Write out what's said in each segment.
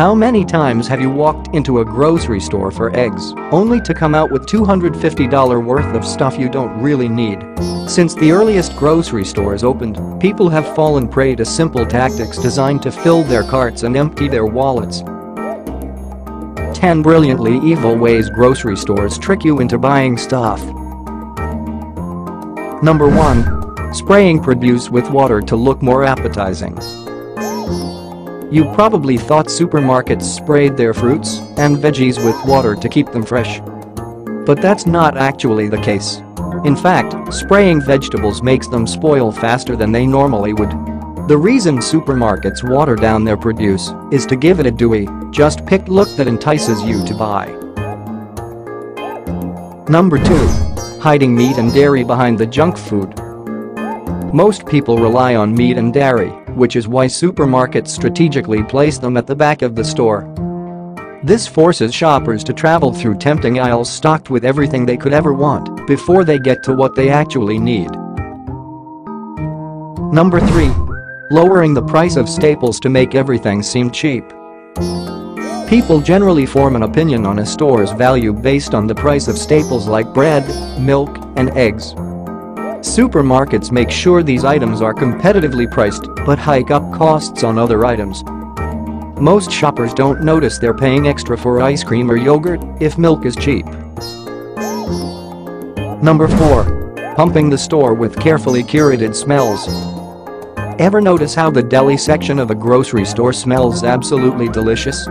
How many times have you walked into a grocery store for eggs, only to come out with $250 worth of stuff you don't really need? Since the earliest grocery stores opened, people have fallen prey to simple tactics designed to fill their carts and empty their wallets. 10 brilliantly evil ways grocery stores trick you into buying stuff. Number 1. Spraying produce with water to look more appetizing. You probably thought supermarkets sprayed their fruits and veggies with water to keep them fresh. But that's not actually the case. In fact, spraying vegetables makes them spoil faster than they normally would. The reason supermarkets water down their produce is to give it a dewy, just-picked look that entices you to buy. Number 2. Hiding meat and dairy behind the junk food. Most people rely on meat and dairy, which is why supermarkets strategically place them at the back of the store. This forces shoppers to travel through tempting aisles stocked with everything they could ever want before they get to what they actually need. Number 3. Lowering the price of staples to make everything seem cheap. People generally form an opinion on a store's value based on the price of staples like bread, milk, and eggs. Supermarkets make sure these items are competitively priced but hike up costs on other items. Most shoppers don't notice they're paying extra for ice cream or yogurt if milk is cheap. Number 4. Pumping the store with carefully curated smells. Ever notice how the deli section of a grocery store smells absolutely delicious?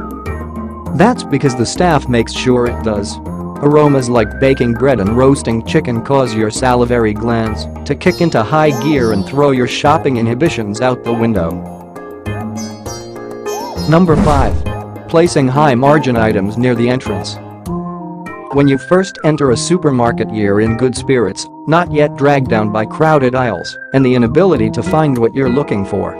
That's because the staff makes sure it does. Aromas like baking bread and roasting chicken cause your salivary glands to kick into high gear and throw your shopping inhibitions out the window. Number 5. Placing high-margin items near the entrance. When you first enter a supermarket, you're in good spirits, not yet dragged down by crowded aisles and the inability to find what you're looking for.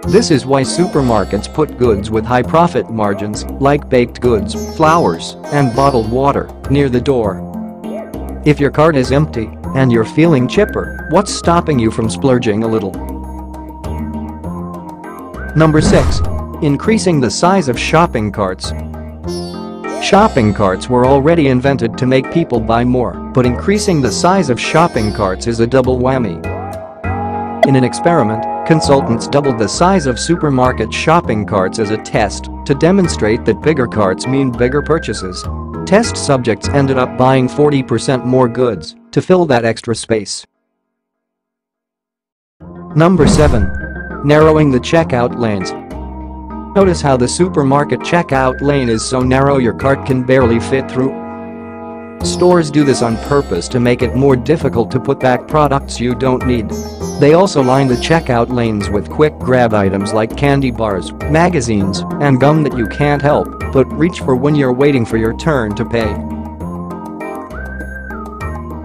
This is why supermarkets put goods with high profit margins, like baked goods, flowers, and bottled water, near the door. If your cart is empty and you're feeling chipper, what's stopping you from splurging a little? Number 6. Increasing the size of shopping carts. Shopping carts were already invented to make people buy more, but increasing the size of shopping carts is a double whammy. In an experiment, consultants doubled the size of supermarket shopping carts as a test to demonstrate that bigger carts mean bigger purchases. Test subjects ended up buying 40% more goods to fill that extra space. Number 7. Narrowing the checkout lanes. Notice how the supermarket checkout lane is so narrow your cart can barely fit through? Stores do this on purpose to make it more difficult to put back products you don't need. They also line the checkout lanes with quick grab items like candy bars, magazines, and gum that you can't help but reach for when you're waiting for your turn to pay.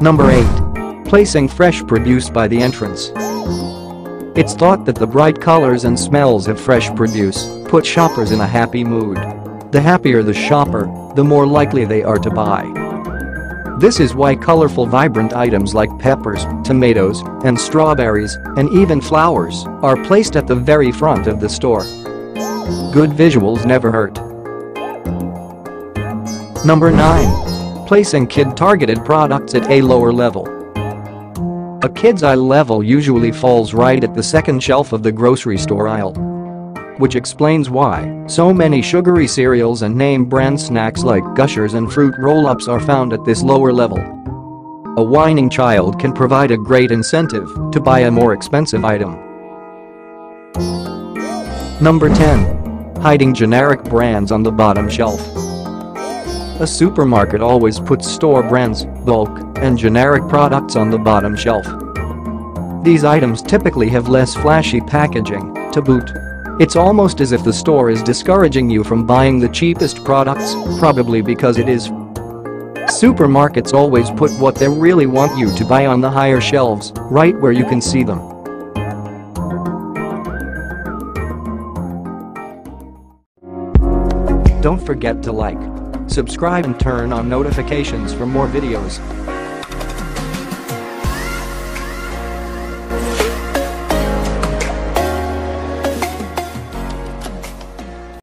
Number 8. Placing fresh produce by the entrance. It's thought that the bright colors and smells of fresh produce put shoppers in a happy mood. The happier the shopper, the more likely they are to buy. This is why colorful, vibrant items like peppers, tomatoes, and strawberries, and even flowers, are placed at the very front of the store. Good visuals never hurt. Number 9. Placing kid-targeted products at a lower level. A kid's eye level usually falls right at the second shelf of the grocery store aisle. Which explains why so many sugary cereals and name-brand snacks like Gushers and fruit roll-ups are found at this lower level. A whining child can provide a great incentive to buy a more expensive item. Number 10. Hiding generic brands on the bottom shelf. A supermarket always puts store brands, bulk, and generic products on the bottom shelf. These items typically have less flashy packaging, to boot. It's almost as if the store is discouraging you from buying the cheapest products, probably because it is. Supermarkets always put what they really want you to buy on the higher shelves, right where you can see them. Don't forget to like, subscribe and turn on notifications for more videos.